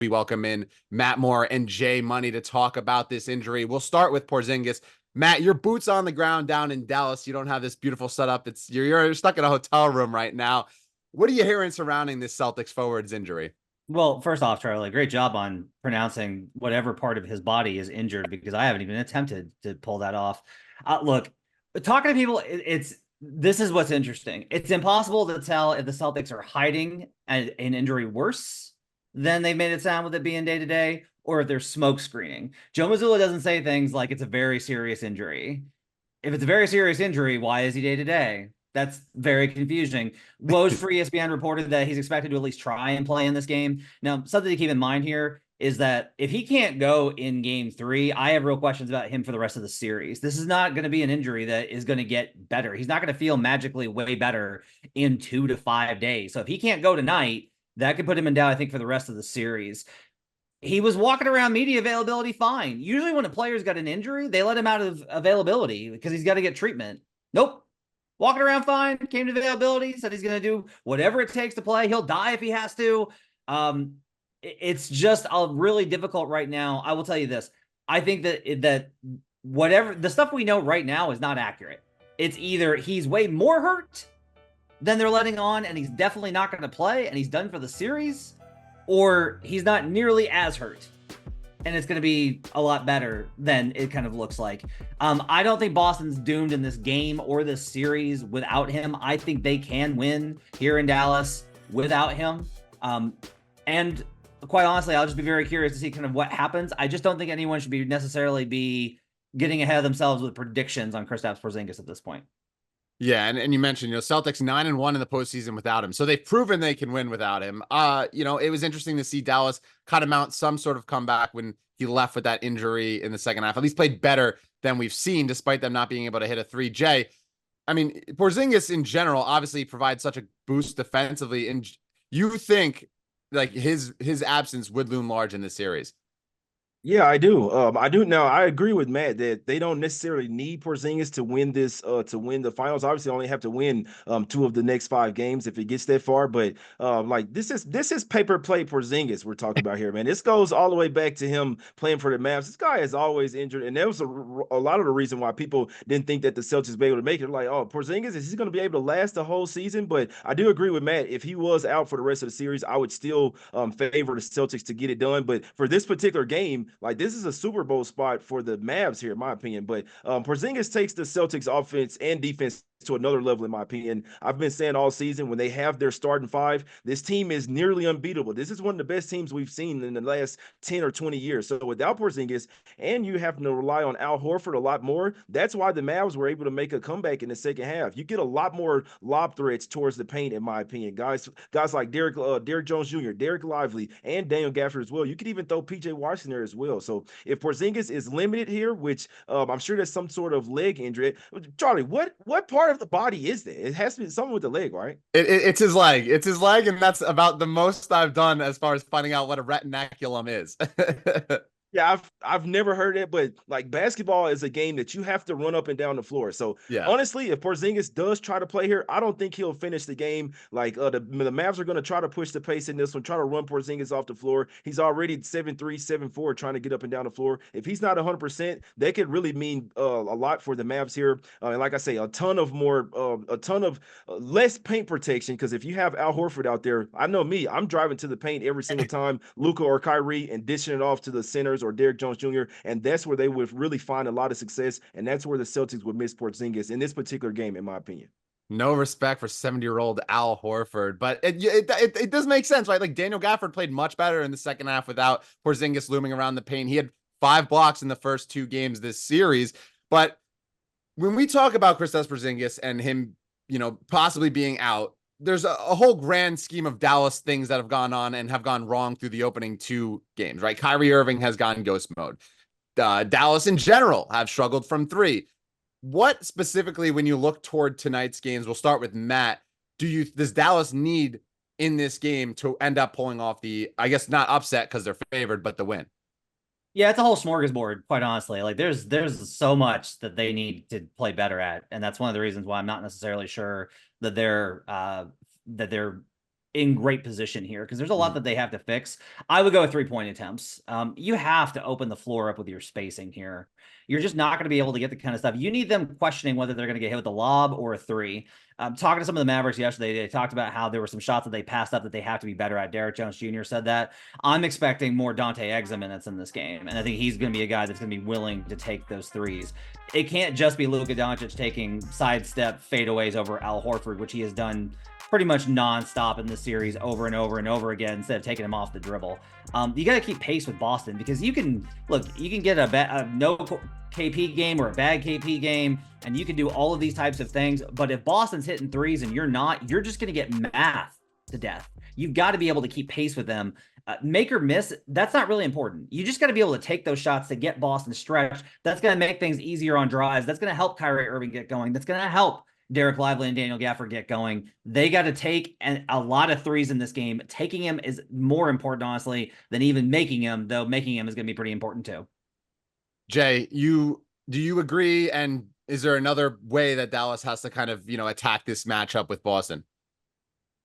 We welcome in Matt Moore and Jay Money to talk about this injury. We'll start with Porzingis. Matt, your boots on the ground down in Dallas. You don't have this beautiful setup. You're stuck in a hotel room right now. What are you hearing surrounding this Celtics forward's injury? Well, first off, Charlie, great job on pronouncing whatever part of his body is injured because I haven't even attempted to pull that off. Look, talking to people, this is what's interesting. It's impossible to tell if the Celtics are hiding an injury worse than they made it sound with it being day to day, or if they're smoke screening. Joe Mazzulla doesn't say things like it's a very serious injury. If it's a very serious injury, why is he day to day? That's very confusing. Woj for ESPN reported that he's expected to at least try and play in this game. Now, something to keep in mind here is that if he can't go in game 3, I have real questions about him for the rest of the series. This is not going to be an injury that is going to get better. He's not going to feel magically way better in 2 to 5 days. So if he can't go tonight, that could put him in doubt, I think, for the rest of the series. He was walking around media availability fine. Usually when a player's got an injury, they let him out of availability because he's got to get treatment. Nope. Walking around fine, came to availability, said he's going to do whatever it takes to play. He'll die if he has to. It's just really difficult right now. I will tell you this. I think that whatever the stuff we know right now is not accurate. It's either he's way more hurt than they're letting on, and he's definitely not going to play, and he's done for the series, or he's not nearly as hurt, and it's going to be a lot better than it kind of looks like. I don't think Boston's doomed in this game or this series without him. I think they can win here in Dallas without him. And quite honestly, I'll just be very curious to see kind of what happens. I just don't think anyone should be necessarily be getting ahead of themselves with predictions on Kristaps Porzingis at this point. Yeah, and you mentioned, Celtics 9-1 in the postseason without him. So they've proven they can win without him. It was interesting to see Dallas kind of mount some sort of comeback when he left with that injury in the second half. At least played better than we've seen, despite them not being able to hit a 3J. I mean, Porzingis in general obviously provides such a boost defensively. And you think like his absence would loom large in this series? Yeah, I do. I do now. I agree with Matt that they don't necessarily need Porzingis to win this, to win the finals. Obviously, they only have to win 2 of the next 5 games if it gets that far. But like this is paper play Porzingis we're talking about here, man. This goes all the way back to him playing for the Mavs. This guy is always injured, and that was a lot of the reason why people didn't think that the Celtics would be able to make it. Like, oh, Porzingis, is he going to be able to last the whole season? But I do agree with Matt. If he was out for the rest of the series, I would still favor the Celtics to get it done. But for this particular game, like this is a Super Bowl spot for the Mavs here, in my opinion. But Porzingis takes the Celtics offense and defense to another level, in my opinion. I've been saying all season when they have their starting 5, this team is nearly unbeatable. This is one of the best teams we've seen in the last 10 or 20 years. So without Porzingis, and you have to rely on Al Horford a lot more, that's why the Mavs were able to make a comeback in the second half. You get a lot more lob threats towards the paint, in my opinion. Guys like Derek Jones Jr., Derek Lively, and Daniel Gafford as well. You could even throw PJ Washington there as well. So if Porzingis is limited here, which I'm sure there's some sort of leg injury, Charlie, what part of the body is that? It has to be something with the leg, right? It's his leg. It's his leg, and that's about the most I've done as far as finding out what a retinaculum is. Yeah, I've never heard it, but like basketball is a game that you have to run up and down the floor. So Yeah. honestly, if Porzingis does try to play here, I don't think he'll finish the game. Like the Mavs are going to try to push the pace in this one, try to run Porzingis off the floor. He's already 7'3", 7'4", trying to get up and down the floor. If he's not 100%, that could really mean a lot for the Mavs here. And like I say, a ton of less paint protection, because if you have Al Horford out there, I know me, I'm driving to the paint every single time, Luka or Kyrie, and dishing it off to the centers or Derek Jones Jr., and that's where they would really find a lot of success, and that's where the Celtics would miss Porzingis in this particular game, in my opinion. No respect for 70-year-old Al Horford, but it does make sense, right? Like Daniel Gafford played much better in the second half without Porzingis looming around the paint. He had 5 blocks in the first 2 games this series, but when we talk about Kristaps Porzingis and him, possibly being out, there's a whole grand scheme of Dallas things that have gone on and have gone wrong through the opening 2 games, right? Kyrie Irving has gone ghost mode. Dallas in general have struggled from 3. What specifically, when you look toward tonight's games, we'll start with Matt, does Dallas need in this game to end up pulling off the, I guess not upset because they're favored, but the win? Yeah, it's a whole smorgasbord, quite honestly. Like there's so much that they need to play better at, and that's one of the reasons why I'm not necessarily sure that they're in great position here because there's a lot that they have to fix. I would go with 3-point attempts. You have to open the floor up with your spacing here. You're just not going to be able to get the kind of stuff. You need them questioning whether they're going to get hit with a lob or a three. Talking to some of the Mavericks yesterday, they talked about how there were some shots that they passed up that they have to be better at. Derek Jones Jr. said that. I'm expecting more Dante Exum minutes in this game, and I think he's going to be a guy that's going to be willing to take those threes. It can't just be Luka Doncic taking sidestep fadeaways over Al Horford, which he has done pretty much nonstop in this series over and over and over again instead of taking him off the dribble. You got to keep pace with Boston because you can get a no KP game or a bad KP game, and you can do all of these types of things. But if Boston's hitting threes and you're not, you're just going to get mathed to death. You've got to be able to keep pace with them. Make or miss, that's not really important. You just got to be able to take those shots to get Boston stretched. That's going to make things easier on drives. That's going to help Kyrie Irving get going. That's going to help Derek Lively and Daniel Gafford get going. They got to take a lot of threes in this game. Taking him is more important, honestly, than even making him, though making him is going to be pretty important too. Jay, do you agree? And is there another way that Dallas has to kind of, attack this matchup with Boston?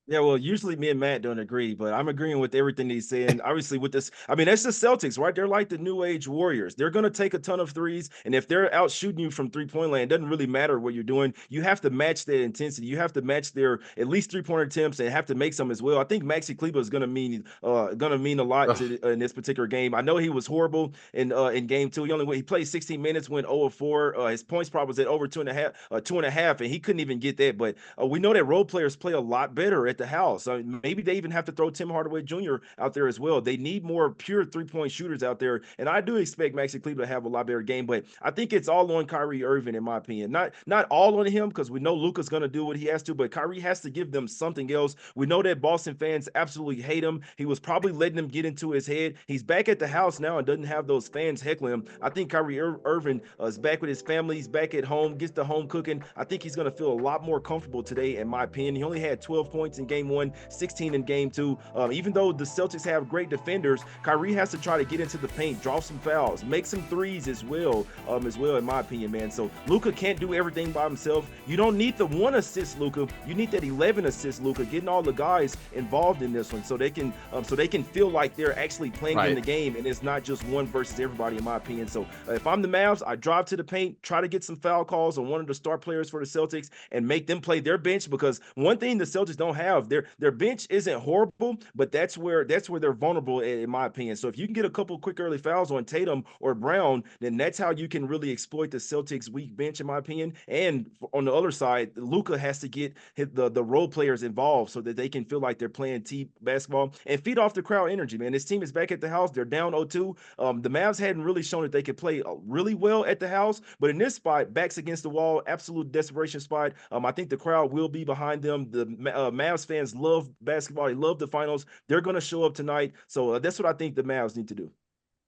Yeah, well, usually me and Matt don't agree, but I'm agreeing with everything he's saying. Obviously, with this, I mean, that's the Celtics, right? They're like the new age Warriors. They're going to take a ton of threes, and if they're out shooting you from 3-point land, it doesn't really matter what you're doing. You have to match their intensity. You have to match their at least 3-point attempts and have to make some as well. I think Maxi Kleber is going to mean a lot in this particular game. I know he was horrible in game 2. He played 16 minutes, went 0 of 4. His points prop was at over 2.5, and he couldn't even get that. But we know that role players play a lot better at the house. Maybe they even have to throw Tim Hardaway Jr. out there as well. They need more pure 3-point shooters out there, and I do expect Maxi Kleber to have a lot better game. But I think it's all on Kyrie Irving, in my opinion. Not all on him, because we know Luka's going to do what he has to, but Kyrie has to give them something else. We know that Boston fans absolutely hate him. He was probably letting them get into his head. He's back at the house now and doesn't have those fans heckling him. I think Kyrie Irving is back with his family. He's back at home, gets the home cooking. I think he's going to feel a lot more comfortable today, in my opinion. He only had 12 points in game 1, 16 in game 2. Even though the Celtics have great defenders, Kyrie has to try to get into the paint, draw some fouls, make some threes as well, in my opinion, man. So Luka can't do everything by himself. You don't need the 1 assist Luka. You need that 11 assist Luka, getting all the guys involved in this one so they can feel like they're actually playing in the game, and it's not just one versus everybody, in my opinion. So if I'm the Mavs, I drive to the paint, try to get some foul calls on one of the star players for the Celtics and make them play their bench, because one thing the Celtics don't have, their bench isn't horrible, but that's where they're vulnerable, in my opinion. So if you can get a couple quick early fouls on Tatum or Brown, then that's how you can really exploit the Celtics' weak bench, in my opinion. And on the other side, Luka has to get the role players involved so that they can feel like they're playing team basketball and feed off the crowd energy, man. This team is back at the house. They're down 0-2. The Mavs hadn't really shown that they could play really well at the house, but in this spot, backs against the wall, absolute desperation spot. I think the crowd will be behind them. The Mavs fans love basketball. They love the finals. They're going to show up tonight. So that's what I think the Mavs need to do.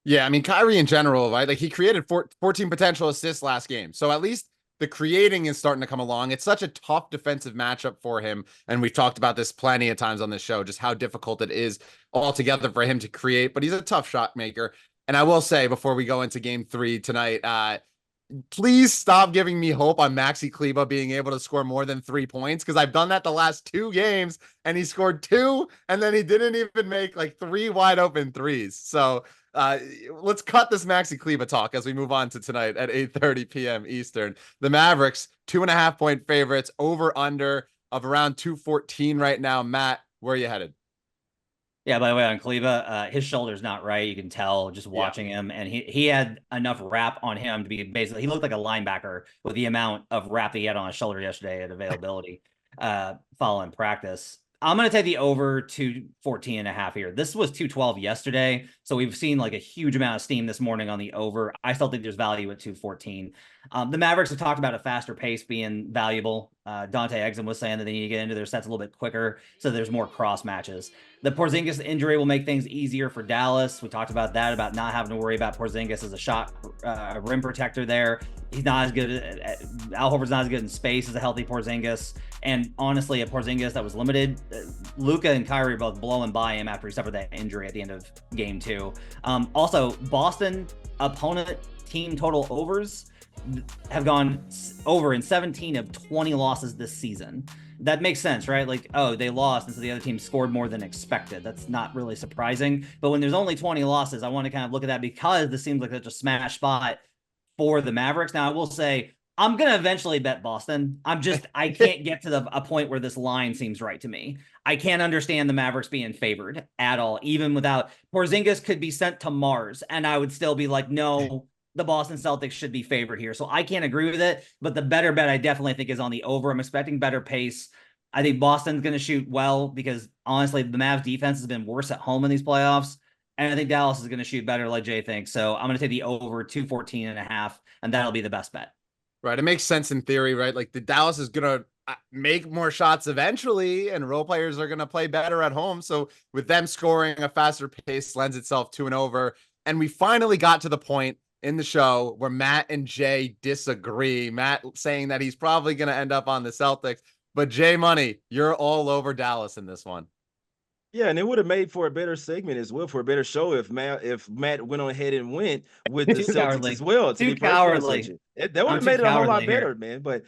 Yeah, I mean, Kyrie in general, right? Like, he created 14 potential assists last game. So at least the creating is starting to come along. It's such a tough defensive matchup for him. And we've talked about this plenty of times on this show, just how difficult it is altogether for him to create. But he's a tough shot maker. And I will say, before we go into game 3 tonight, please stop giving me hope on Maxi Kleber being able to score more than 3 points, because I've done that the last 2 games and he scored 2, and then he didn't even make like 3 wide open threes. So let's cut this Maxi Kleber talk as we move on to tonight at 8:30 p.m. Eastern. The Mavericks, 2.5-point favorites, over under of around 214 right now. Matt, where are you headed? Yeah, by the way, on Kleber, his shoulder's not right. You can tell just watching him. And he had enough wrap on him to be basically, he looked like a linebacker with the amount of wrap that he had on his shoulder yesterday at availability following practice. I'm going to take the over 214.5 here. This was 212 yesterday. So we've seen like a huge amount of steam this morning on the over. I still think there's value at 214. The Mavericks have talked about a faster pace being valuable. Dante Exum was saying that they need to get into their sets a little bit quicker, so there's more cross matches. The Porzingis injury will make things easier for Dallas. We talked about that, about not having to worry about Porzingis as a shot rim protector there. He's not as good Al Horford's not as good in space as a healthy Porzingis. And honestly, a Porzingis that was limited, Luka and Kyrie are both blowing by him after he suffered that injury at the end of game 2. Also, Boston opponent team total overs have gone over in 17 of 20 losses this season. that makes sense, right? Like, oh, they lost, and so the other team scored more than expected. That's not really surprising. But when there's only 20 losses, I want to kind of look at that because this seems like such a smash spot for the Mavericks. Now, I will say, I'm going to eventually bet Boston. I can't get to a point where this line seems right to me. I can't understand the Mavericks being favored at all, even without Porzingis could be sent to Mars. And I would still be like, no, the Boston Celtics should be favored here. So I can't agree with it. But the better bet I definitely think is on the over. I'm expecting better pace. I think Boston's going to shoot well because honestly, the Mavs defense has been worse at home in these playoffs. And I think Dallas is going to shoot better like Jay thinks. So I'm going to take the over 214.5, and that'll be the best bet. Right. It makes sense in theory, right? Like the Dallas is going to make more shots eventually, and role players are going to play better at home. So with them scoring a faster pace lends itself to an over. And we finally got to the point in the show where Matt and Jay disagree. Matt saying that he's probably going to end up on the Celtics, but Jay Money, you're all over Dallas in this one. Yeah, and it would have made for a better segment as well, for a better show if Matt went on ahead and went with the Too Celtics cowardly. as well. Too cowardly. That would have made it a whole lot better, man. But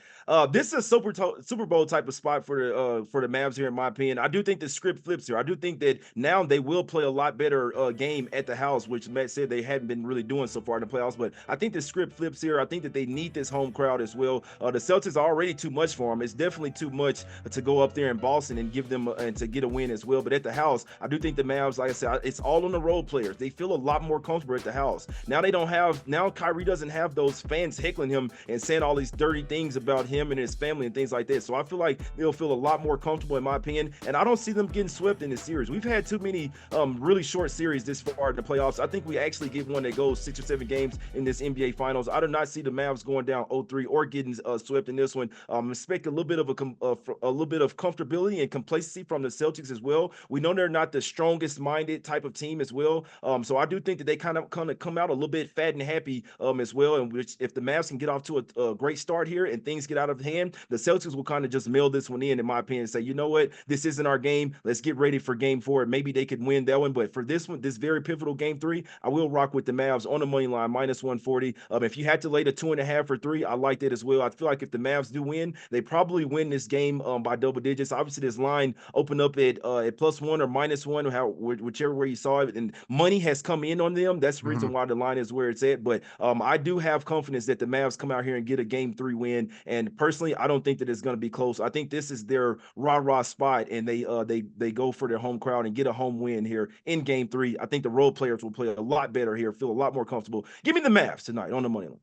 this is a Super Bowl type of spot for the Mavs here, in my opinion. I do think the script flips here. I do think that now they will play a lot better game at the house, which Matt said they hadn't been really doing so far in the playoffs. But I think the script flips here. I think that they need this home crowd as well. The Celtics are already too much for them. It's definitely too much to go up there in Boston and give them and to get a win as well. But at the house, I do think the Mavs, like I said, it's all on the role players. They feel a lot more comfortable at the house. Now Kyrie doesn't have those fans heckling him and saying all these dirty things about him and his family and things like that. So I feel like they'll feel a lot more comfortable, in my opinion. And I don't see them getting swept in this series. We've had too many really short series this far in the playoffs. I think we actually get one that goes 6 or 7 games in this NBA Finals. I do not see the Mavs going down 0-3 or getting swept in this one. Expect a little bit of comfortability and complacency from the Celtics as well. We know they're not the strongest minded type of team as well. So I do think that they kind of come out a little bit fat and happy as well. And which, if the Mavs can get off to a great start here and things get out of hand, the Celtics will kind of just mail this one in my opinion, and say, you know what, this isn't our game. Let's get ready for game 4. Maybe they could win that one. But for this one, this very pivotal game 3, I will rock with the Mavs on the money line, -140. If you had to lay the 2.5 or 3, I like that as well. I feel like if the Mavs do win, they probably win this game by double digits. Obviously, this line opened up at +1 or -1, whichever way you saw it, and money has come in on them. That's the reason why the line is where it's at. But I do have confidence that the Mavs come out here and get a game 3 win. And personally, I don't think that it's going to be close. I think this is their rah-rah spot, and they go for their home crowd and get a home win here in game 3. I think the role players will play a lot better here, feel a lot more comfortable. Give me the Mavs tonight on the money line.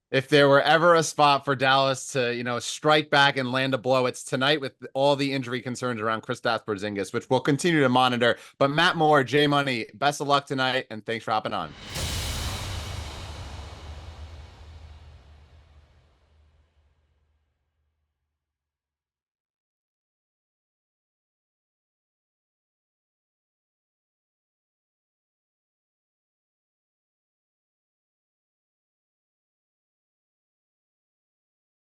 If there were ever a spot for Dallas to, strike back and land a blow, it's tonight with all the injury concerns around Kristaps Porzingis, which we'll continue to monitor. But Matt Moore, Jay Money, best of luck tonight, and thanks for hopping on.